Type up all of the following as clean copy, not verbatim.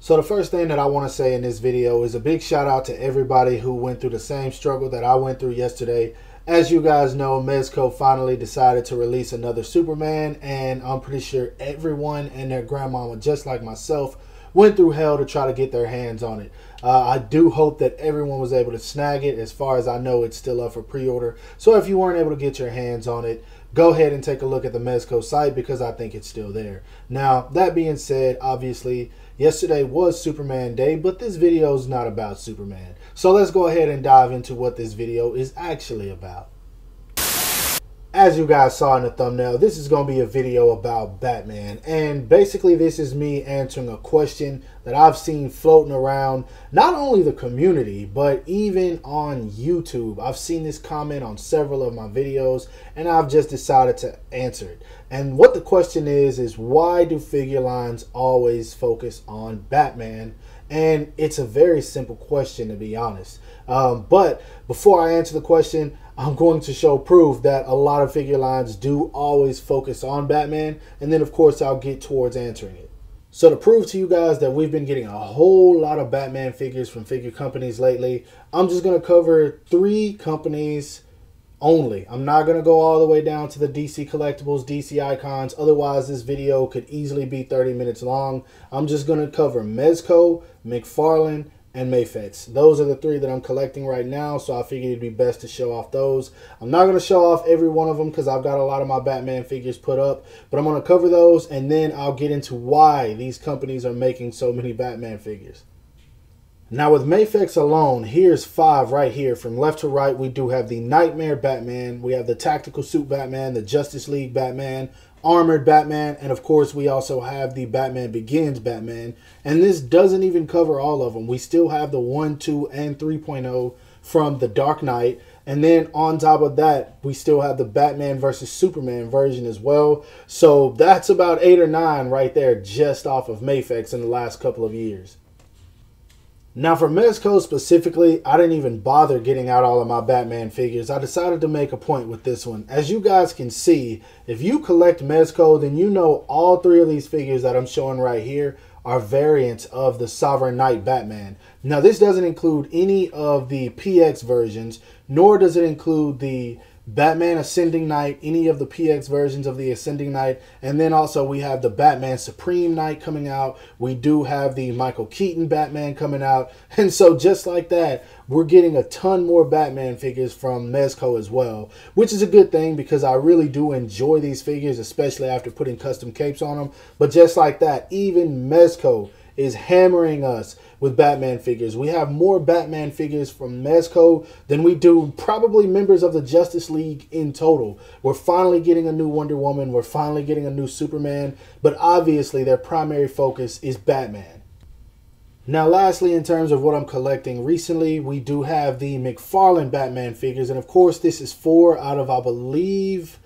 So the first thing that I want to say in this video is a big shout out to everybody who went through the same struggle that I went through yesterday. As you guys know, Mezco finally decided to release another Superman, and I'm pretty sure everyone and their grandmama, just like myself, went through hell to try to get their hands on it. I do hope that everyone was able to snag it. As far as I know, it's still up for pre-order. So if you weren't able to get your hands on it, go ahead and take a look at the Mezco site because I think it's still there. Now, that being said, obviously, yesterday was Superman Day, but this video is not about Superman. So let's go ahead and dive into what this video is actually about. As you guys saw in the thumbnail, this is going to be a video about Batman. And basically this is me answering a question that I've seen floating around, not only the community, but even on YouTube. I've seen this comment on several of my videos, and I've just decided to answer it. And what the question is why do figure lines always focus on Batman? And it's a very simple question, to be honest. But before I answer the question, I'm going to show proof that a lot of figure lines do always focus on Batman. And then, of course, I'll get towards answering it. So to prove to you guys that we've been getting a whole lot of Batman figures from figure companies lately, I'm just going to cover 3 companies only. I'm not going to go all the way down to the DC Collectibles, DC Icons. Otherwise, this video could easily be 30 minutes long. I'm just going to cover Mezco, McFarlane, and Mafex. Those are the 3 that I'm collecting right now, so I figured it'd be best to show off those. I'm not going to show off every one of them because I've got a lot of my Batman figures put up, but I'm going to cover those, and then I'll get into why these companies are making so many Batman figures. Now with Mafex alone, here's 5 right here. From left to right, we do have the Nightmare Batman, we have the Tactical Suit Batman, the Justice League Batman, Armored Batman, and of course we also have the Batman Begins Batman. And this doesn't even cover all of them. We still have the 1, 2, and 3.0 from the Dark Knight. And then on top of that, we still have the Batman versus Superman version as well. So that's about 8 or 9 right there just off of Mafex in the last couple of years. Now for Mezco specifically, I didn't even bother getting out all of my Batman figures. I decided to make a point with this one. As you guys can see, if you collect Mezco, then you know all 3 of these figures that I'm showing right here are variants of the Sovereign Knight Batman. Now this doesn't include any of the PX versions, nor does it include the Batman Ascending Knight, any of the PX versions of the Ascending Knight, and then also we have the Batman Supreme Knight coming out. We do have the Michael Keaton Batman coming out, and so just like that, we're getting a ton more Batman figures from Mezco as well, which is a good thing because I really do enjoy these figures, especially after putting custom capes on them. But just like that, even Mezco is hammering us with Batman figures. We have more Batman figures from Mezco than we do probably members of the Justice League in total. We're finally getting a new Wonder Woman. We're finally getting a new Superman. But obviously their primary focus is Batman. Now lastly, in terms of what I'm collecting recently, we do have the McFarlane Batman figures. And of course this is 4 out of, I believe,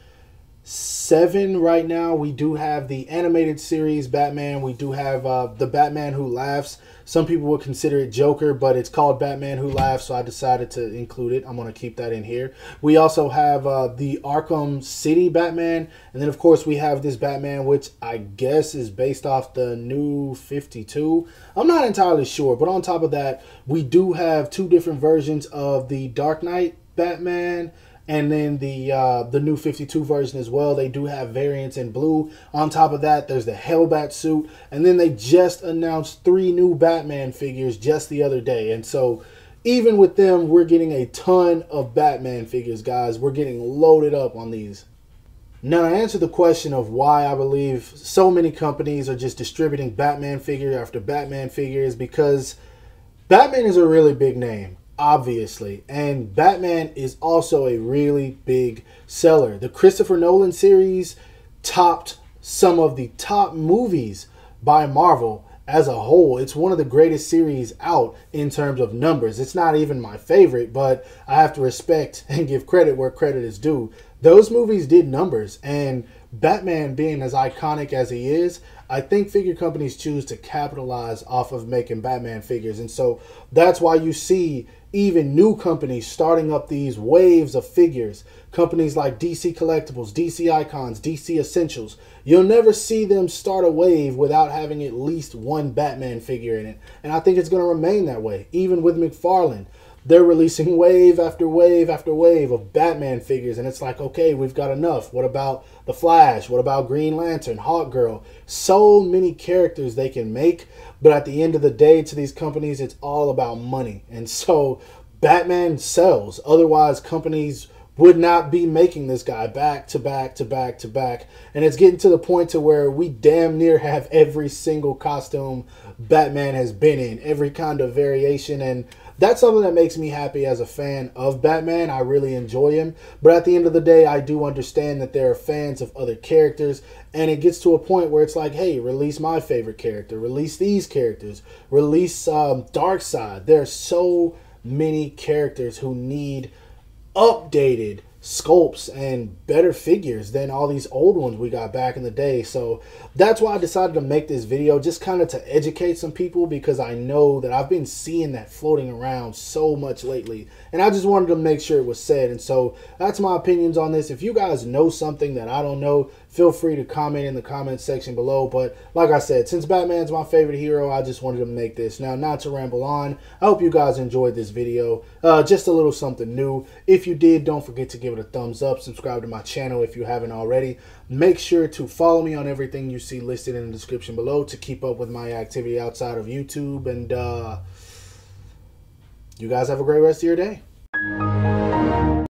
7 right now. We do have the animated series Batman. We do have the Batman Who Laughs. Some people would consider it Joker, but it's called Batman Who Laughs, so I decided to include it. I'm going to keep that in here. We also have the Arkham City Batman. And then, of course, we have this Batman, which I guess is based off the New 52. I'm not entirely sure, but on top of that, we do have 2 different versions of the Dark Knight Batman, and then the New 52 version as well. They do have variants in blue. On top of that, there's the Hellbat suit. And then they just announced 3 new Batman figures just the other day. And so even with them, we're getting a ton of Batman figures, guys. We're getting loaded up on these. Now, to answer the question of why I believe so many companies are just distributing Batman figure after Batman figure is because Batman is a really big name, obviously, and Batman is also a really big seller. The Christopher Nolan series topped some of the top movies by Marvel as a whole. It's one of the greatest series out in terms of numbers. It's not even my favorite, but I have to respect and give credit where credit is due. Those movies did numbers, and Batman being as iconic as he is, I think figure companies choose to capitalize off of making Batman figures. And so that's why you see even new companies starting up these waves of figures. Companies like DC Collectibles, DC Icons, DC Essentials. You'll never see them start a wave without having at least one Batman figure in it. And I think it's going to remain that way. Even with McFarlane, they're releasing wave after wave after wave of Batman figures. And it's like, okay, we've got enough. What about The Flash? What about Green Lantern, Hawkgirl? So many characters they can make. But at the end of the day, to these companies, it's all about money. And so Batman sells. Otherwise, companies would not be making this guy back to back to back to back. And it's getting to the point to where we damn near have every single costume Batman has been in, every kind of variation. And that's something that makes me happy as a fan of Batman. I really enjoy him. But at the end of the day, I do understand that there are fans of other characters. And it gets to a point where it's like, hey, release my favorite character. Release these characters. Release Darkseid. There are so many characters who need updated sculpts and better figures than all these old ones we got back in the day. So that's why I decided to make this video, just kind of to educate some people, because I know that I've been seeing that floating around so much lately, and I just wanted to make sure it was said. And so that's my opinions on this. If you guys know something that I don't know, feel free to comment in the comment section below. But like I said, since Batman's my favorite hero, I just wanted to make this. Now, not to ramble on, I hope you guys enjoyed this video. Just a little something new. If you did, don't forget to give it a thumbs up. Subscribe to my channel if you haven't already. Make sure to follow me on everything you see listed in the description below to keep up with my activity outside of YouTube. And you guys have a great rest of your day.